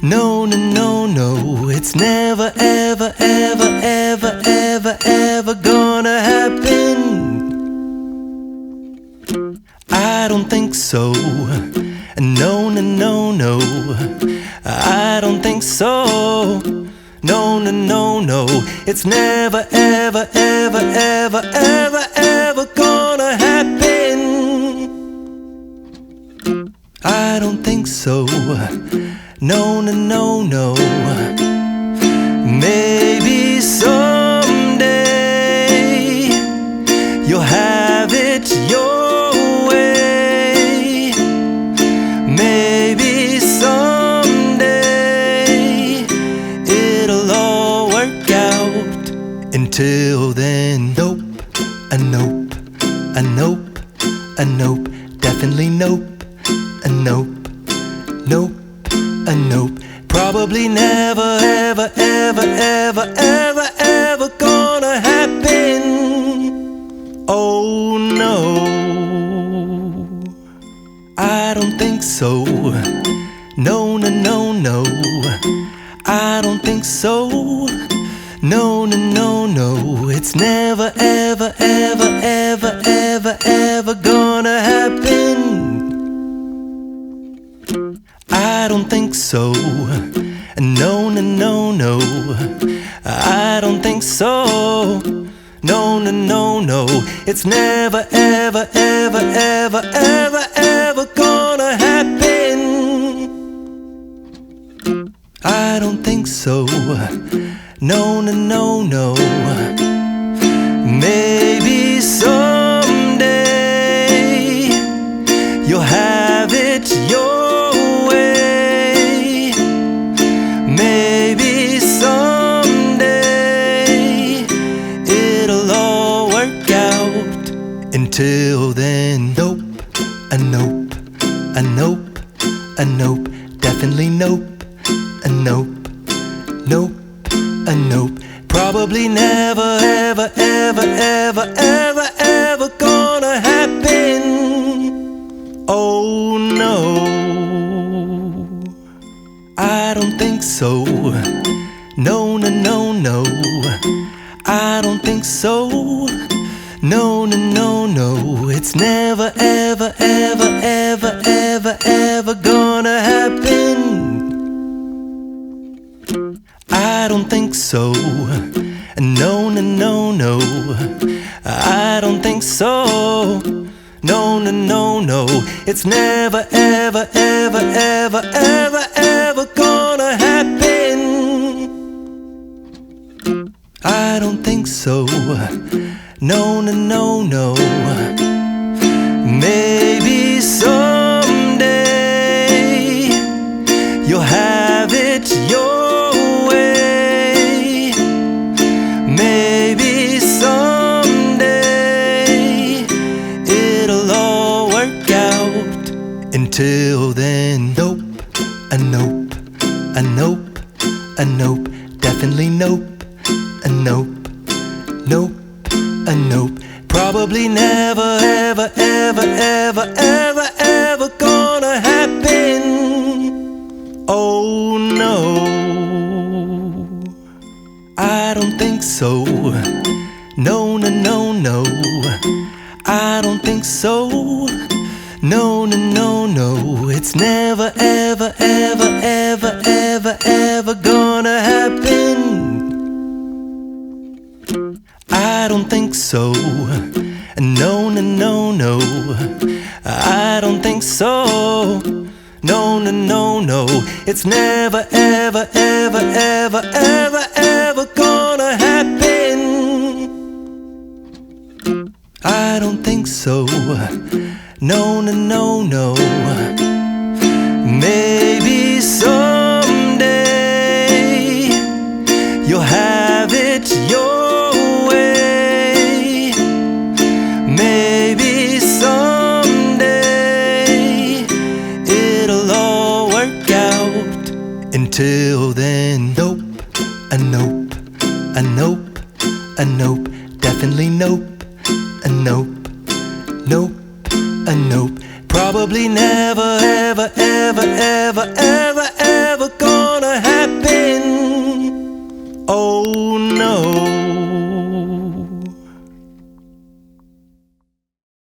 No, no, no, no, it's never, ever, ever, ever, ever, ever gonna happen. I don't think so. No, no, no, no, I don't think so. No, no, no, no, it's never, ever, ever, ever, ever, ever gonna happen. I don't think so. No, no, no, no. Maybe someday you'll have it your way. Maybe someday it'll all work out. Until then, nope, a nope, a nope, a nope, definitely nope, a nope, nope, a nope. Probably never, ever, ever, ever, ever, ever gonna happen. Oh no, I don't think so. No, no, no, no, I don't think so. No, no, no, no, it's never, ever, ever, ever, ever, ever gonna happen. I don't think so. No, no, no, no, I don't think so. No, no, no, no, it's never, ever, ever, ever, ever, ever gonna happen. I don't think so. No, no, no, no. Maybe someday you'll have it your way. Maybe someday it'll all work out. Until then, nope, a nope, a nope, a nope, definitely nope, a nope, nope, a nope. Probably never, ever, ever, ever, ever, ever gonna happen. Oh no, I don't think so. No, no, no, no, I don't think so. No, no, no, no, it's never, ever, ever, ever, ever, ever gonna happen. I don't think so. No, no, no, no, I don't think so. No, no, no, no, it's never, ever, ever, ever, ever, ever gonna happen. I don't think so. No, no, no, no. Maybe someday you'll have it your way. Maybe someday it'll all work out. Until then, nope, a nope, a nope, a nope, definitely nope, a nope, nope, a nope. Probably never, ever, ever, ever, ever, ever gonna happen. Oh no, I don't think so. No, no, no, no, I don't think so. No, no, no, no, it's never, ever, ever, ever, ever, ever gonna happen. I don't think so. No, no, no, no, I don't think so. No, no, no, no, it's never, ever, ever, ever, ever, ever gonna happen. I don't think so. No, no, no, no. Maybe someday you'll have it your way. Maybe someday it'll all work out. Until then, nope, a nope, a nope, a nope, definitely nope, a nope, nope, a nope. Probably never, ever, ever, ever, ever